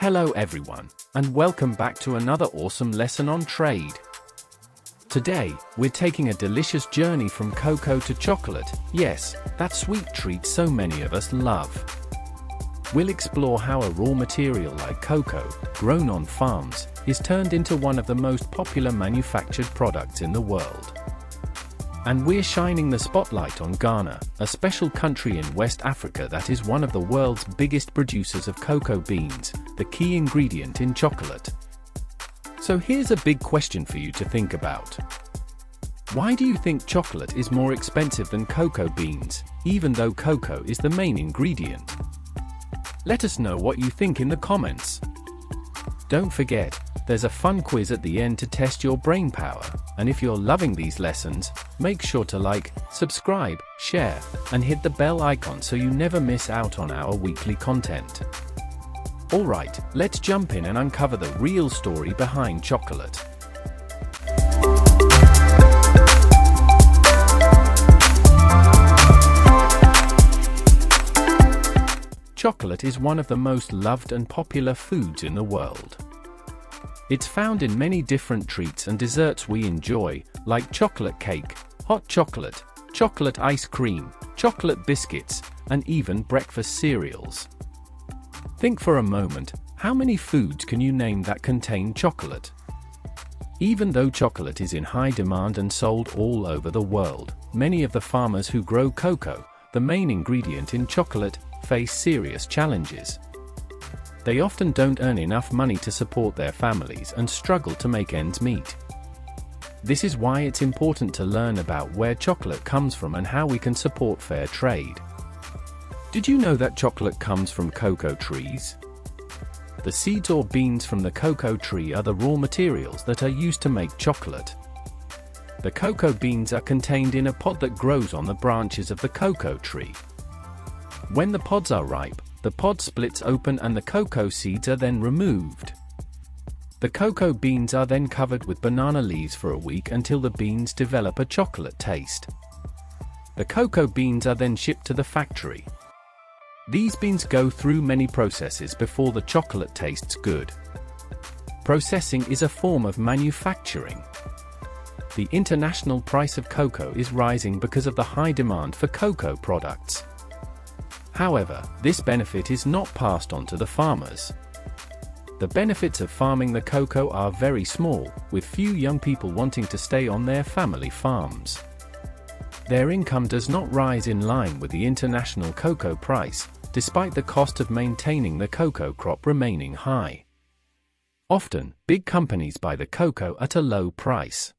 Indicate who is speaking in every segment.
Speaker 1: Hello everyone, and welcome back to another awesome lesson on trade. Today, we're taking a delicious journey from cocoa to chocolate, yes, that sweet treat so many of us love. We'll explore how a raw material like cocoa, grown on farms, is turned into one of the most popular manufactured products in the world. And we're shining the spotlight on Ghana, a special country in West Africa that is one of the world's biggest producers of cocoa beans, the key ingredient in chocolate. So here's a big question for you to think about. Why do you think chocolate is more expensive than cocoa beans, even though cocoa is the main ingredient? Let us know what you think in the comments. Don't forget, there's a fun quiz at the end to test your brain power, and if you're loving these lessons, make sure to like, subscribe, share, and hit the bell icon so you never miss out on our weekly content. Alright, let's jump in and uncover the real story behind chocolate. Chocolate is one of the most loved and popular foods in the world. It's found in many different treats and desserts we enjoy, like chocolate cake, hot chocolate, chocolate ice cream, chocolate biscuits, and even breakfast cereals. Think for a moment, how many foods can you name that contain chocolate? Even though chocolate is in high demand and sold all over the world, many of the farmers who grow cocoa, the main ingredient in chocolate, face serious challenges. They often don't earn enough money to support their families and struggle to make ends meet. This is why it's important to learn about where chocolate comes from and how we can support fair trade. Did you know that chocolate comes from cocoa trees? The seeds or beans from the cocoa tree are the raw materials that are used to make chocolate. The cocoa beans are contained in a pod that grows on the branches of the cocoa tree. When the pods are ripe, the pod splits open and the cocoa seeds are then removed. The cocoa beans are then covered with banana leaves for a week until the beans develop a chocolate taste. The cocoa beans are then shipped to the factory. These beans go through many processes before the chocolate tastes good. Processing is a form of manufacturing. The international price of cocoa is rising because of the high demand for cocoa products. However, this benefit is not passed on to the farmers. The benefits of farming the cocoa are very small, with few young people wanting to stay on their family farms. Their income does not rise in line with the international cocoa price, despite the cost of maintaining the cocoa crop remaining high. Often, big companies buy the cocoa at a low price.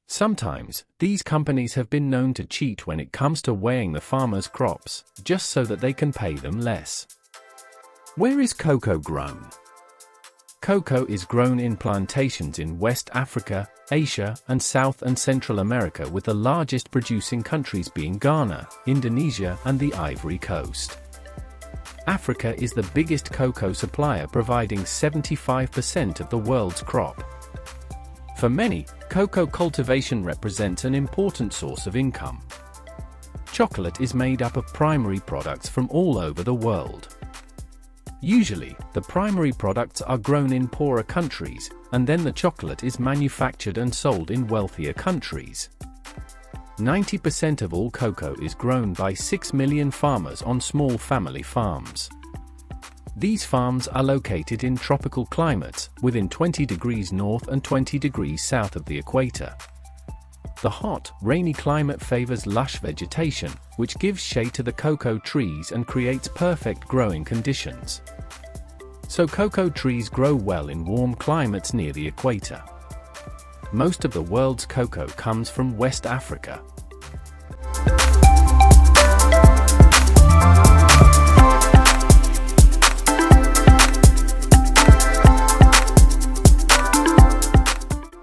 Speaker 1: Sometimes, these companies have been known to cheat when it comes to weighing the farmers' crops, just so that they can pay them less. Where is cocoa grown? Cocoa is grown in plantations in West Africa, Asia, and South and Central America, with the largest producing countries being Ghana, Indonesia, and the Ivory Coast. Africa is the biggest cocoa supplier, providing 75% of the world's crop. For many, cocoa cultivation represents an important source of income. Chocolate is made up of primary products from all over the world. Usually, the primary products are grown in poorer countries, and then the chocolate is manufactured and sold in wealthier countries. 90% of all cocoa is grown by 6 million farmers on small family farms. These farms are located in tropical climates, within 20 degrees north and 20 degrees south of the equator. The hot, rainy climate favors lush vegetation, which gives shade to the cocoa trees and creates perfect growing conditions. So cocoa trees grow well in warm climates near the equator. Most of the world's cocoa comes from West Africa.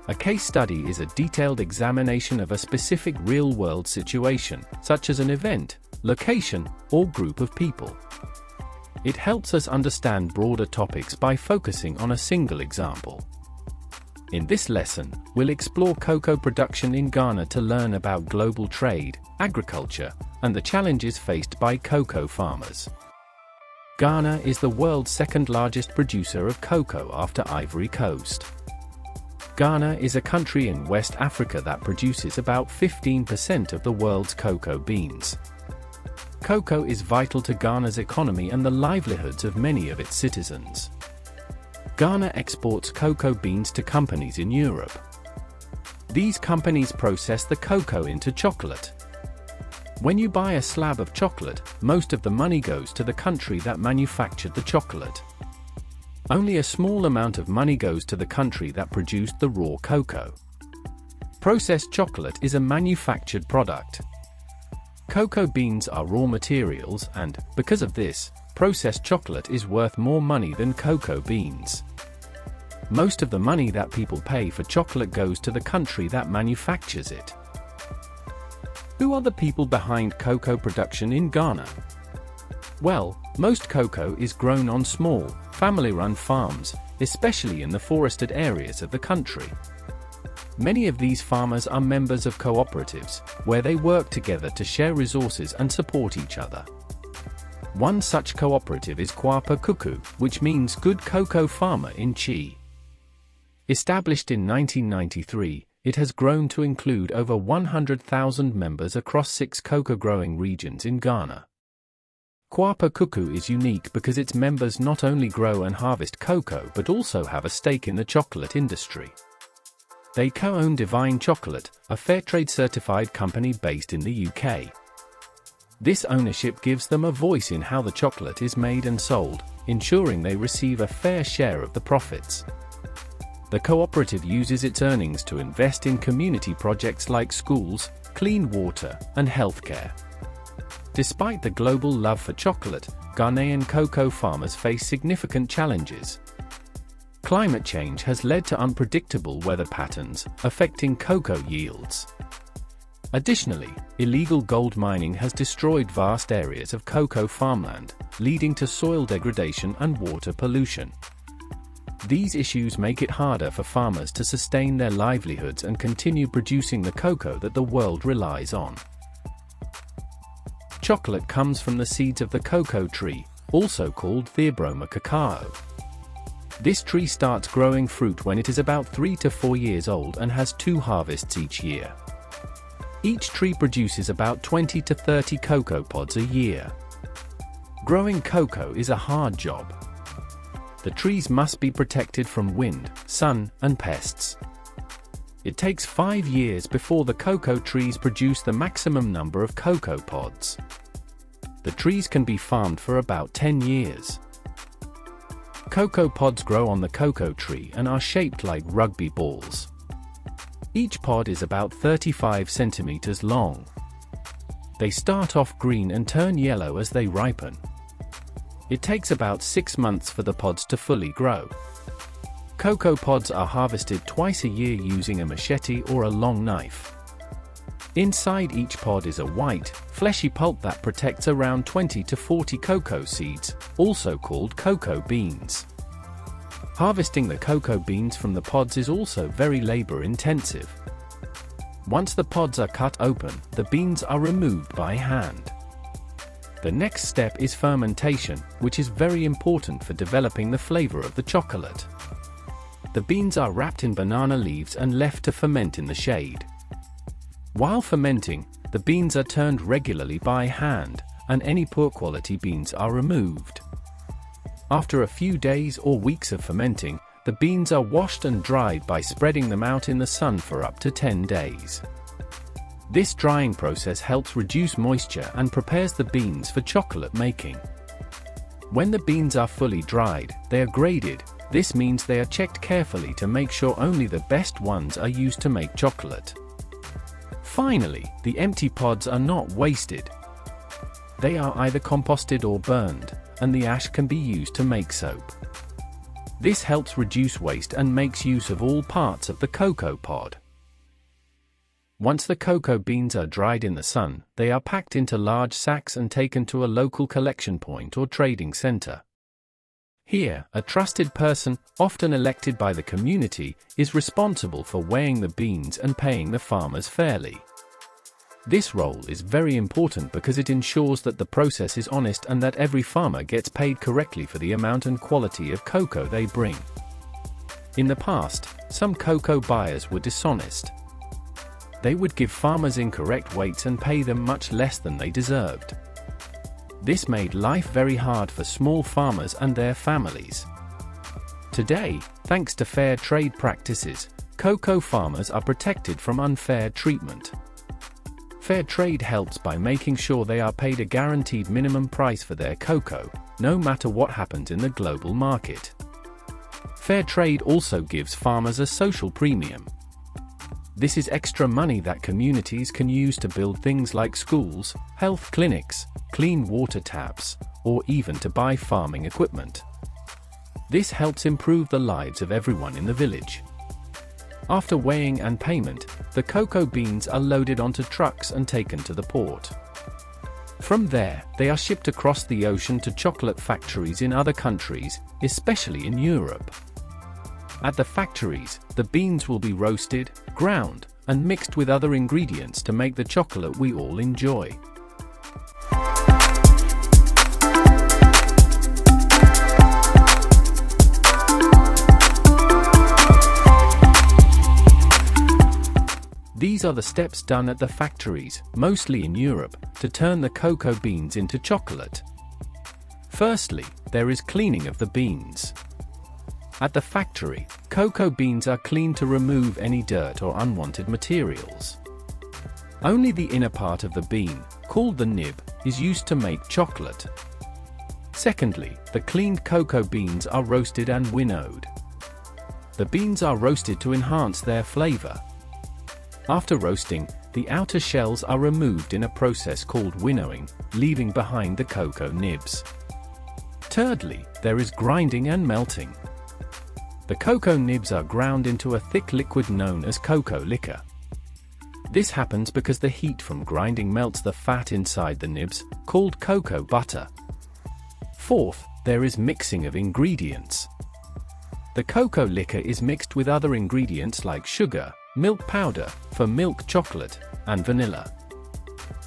Speaker 1: A case study is a detailed examination of a specific real-world situation, such as an event, location, or group of people. It helps us understand broader topics by focusing on a single example. In this lesson, we'll explore cocoa production in Ghana to learn about global trade, agriculture, and the challenges faced by cocoa farmers. Ghana is the world's second-largest producer of cocoa after Ivory Coast. Ghana is a country in West Africa that produces about 15% of the world's cocoa beans. Cocoa is vital to Ghana's economy and the livelihoods of many of its citizens. Ghana exports cocoa beans to companies in Europe. These companies process the cocoa into chocolate. When you buy a slab of chocolate, most of the money goes to the country that manufactured the chocolate. Only a small amount of money goes to the country that produced the raw cocoa. Processed chocolate is a manufactured product. Cocoa beans are raw materials and, because of this, processed chocolate is worth more money than cocoa beans. Most of the money that people pay for chocolate goes to the country that manufactures it. Who are the people behind cocoa production in Ghana? Well, most cocoa is grown on small, family-run farms, especially in the forested areas of the country. Many of these farmers are members of cooperatives, where they work together to share resources and support each other. One such cooperative is Kwapa Kuku, which means Good Cocoa Farmer in Chi. Established in 1993, it has grown to include over 100,000 members across 6 cocoa-growing regions in Ghana. Kwapa Kuku is unique because its members not only grow and harvest cocoa but also have a stake in the chocolate industry. They co-own Divine Chocolate, a Fairtrade certified company based in the UK. This ownership gives them a voice in how the chocolate is made and sold, ensuring they receive a fair share of the profits. The cooperative uses its earnings to invest in community projects like schools, clean water, and healthcare. Despite the global love for chocolate, Ghanaian cocoa farmers face significant challenges. Climate change has led to unpredictable weather patterns, affecting cocoa yields. Additionally, illegal gold mining has destroyed vast areas of cocoa farmland, leading to soil degradation and water pollution. These issues make it harder for farmers to sustain their livelihoods and continue producing the cocoa that the world relies on. Chocolate comes from the seeds of the cocoa tree, also called Theobroma cacao. This tree starts growing fruit when it is about 3 to 4 years old and has 2 harvests each year. Each tree produces about 20 to 30 cocoa pods a year. Growing cocoa is a hard job. The trees must be protected from wind, sun, and pests. It takes 5 years before the cocoa trees produce the maximum number of cocoa pods. The trees can be farmed for about 10 years. Cocoa pods grow on the cocoa tree and are shaped like rugby balls. Each pod is about 35 centimeters long. They start off green and turn yellow as they ripen. It takes about 6 months for the pods to fully grow. Cocoa pods are harvested twice a year using a machete or a long knife. Inside each pod is a white, fleshy pulp that protects around 20 to 40 cocoa seeds, also called cocoa beans. Harvesting the cocoa beans from the pods is also very labor-intensive. Once the pods are cut open, the beans are removed by hand. The next step is fermentation, which is very important for developing the flavor of the chocolate. The beans are wrapped in banana leaves and left to ferment in the shade. While fermenting, the beans are turned regularly by hand, and any poor quality beans are removed. After a few days or weeks of fermenting, the beans are washed and dried by spreading them out in the sun for up to 10 days. This drying process helps reduce moisture and prepares the beans for chocolate making. When the beans are fully dried, they are graded. This means they are checked carefully to make sure only the best ones are used to make chocolate. Finally, the empty pods are not wasted. They are either composted or burned, and the ash can be used to make soap. This helps reduce waste and makes use of all parts of the cocoa pod. Once the cocoa beans are dried in the sun, they are packed into large sacks and taken to a local collection point or trading center. Here, a trusted person, often elected by the community, is responsible for weighing the beans and paying the farmers fairly. This role is very important because it ensures that the process is honest and that every farmer gets paid correctly for the amount and quality of cocoa they bring. In the past, some cocoa buyers were dishonest. They would give farmers incorrect weights and pay them much less than they deserved. This made life very hard for small farmers and their families. Today, thanks to fair trade practices, cocoa farmers are protected from unfair treatment. Fair trade helps by making sure they are paid a guaranteed minimum price for their cocoa, no matter what happens in the global market. Fair trade also gives farmers a social premium. This is extra money that communities can use to build things like schools, health clinics, clean water taps, or even to buy farming equipment. This helps improve the lives of everyone in the village. After weighing and payment, the cocoa beans are loaded onto trucks and taken to the port. From there, they are shipped across the ocean to chocolate factories in other countries, especially in Europe. At the factories, the beans will be roasted, ground, and mixed with other ingredients to make the chocolate we all enjoy. These are the steps done at the factories, mostly in Europe, to turn the cocoa beans into chocolate. Firstly, there is cleaning of the beans. At the factory, cocoa beans are cleaned to remove any dirt or unwanted materials. Only the inner part of the bean, called the nib, is used to make chocolate. Secondly, the cleaned cocoa beans are roasted and winnowed. The beans are roasted to enhance their flavor. After roasting, the outer shells are removed in a process called winnowing, leaving behind the cocoa nibs. Thirdly, there is grinding and melting. The cocoa nibs are ground into a thick liquid known as cocoa liquor. This happens because the heat from grinding melts the fat inside the nibs, called cocoa butter. Fourth, there is mixing of ingredients. The cocoa liquor is mixed with other ingredients like sugar, milk powder for milk chocolate, and vanilla.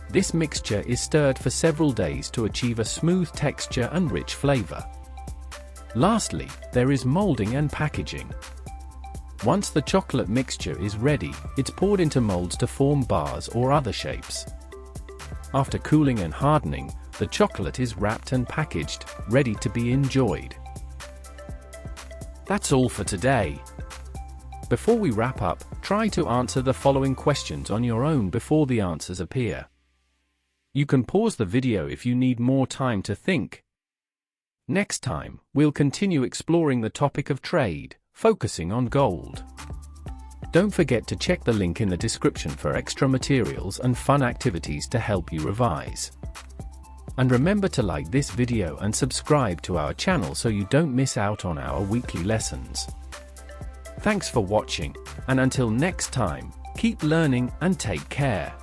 Speaker 1: This mixture is stirred for several days to achieve a smooth texture and rich flavor. Lastly, there is molding and packaging. Once the chocolate mixture is ready, it's poured into molds to form bars or other shapes. After cooling and hardening, the chocolate is wrapped and packaged, ready to be enjoyed. That's all for today. Before we wrap up, try to answer the following questions on your own before the answers appear. You can pause the video if you need more time to think. Next time, we'll continue exploring the topic of trade, focusing on gold. Don't forget to check the link in the description for extra materials and fun activities to help you revise. And remember to like this video and subscribe to our channel so you don't miss out on our weekly lessons. Thanks for watching, and until next time, keep learning and take care.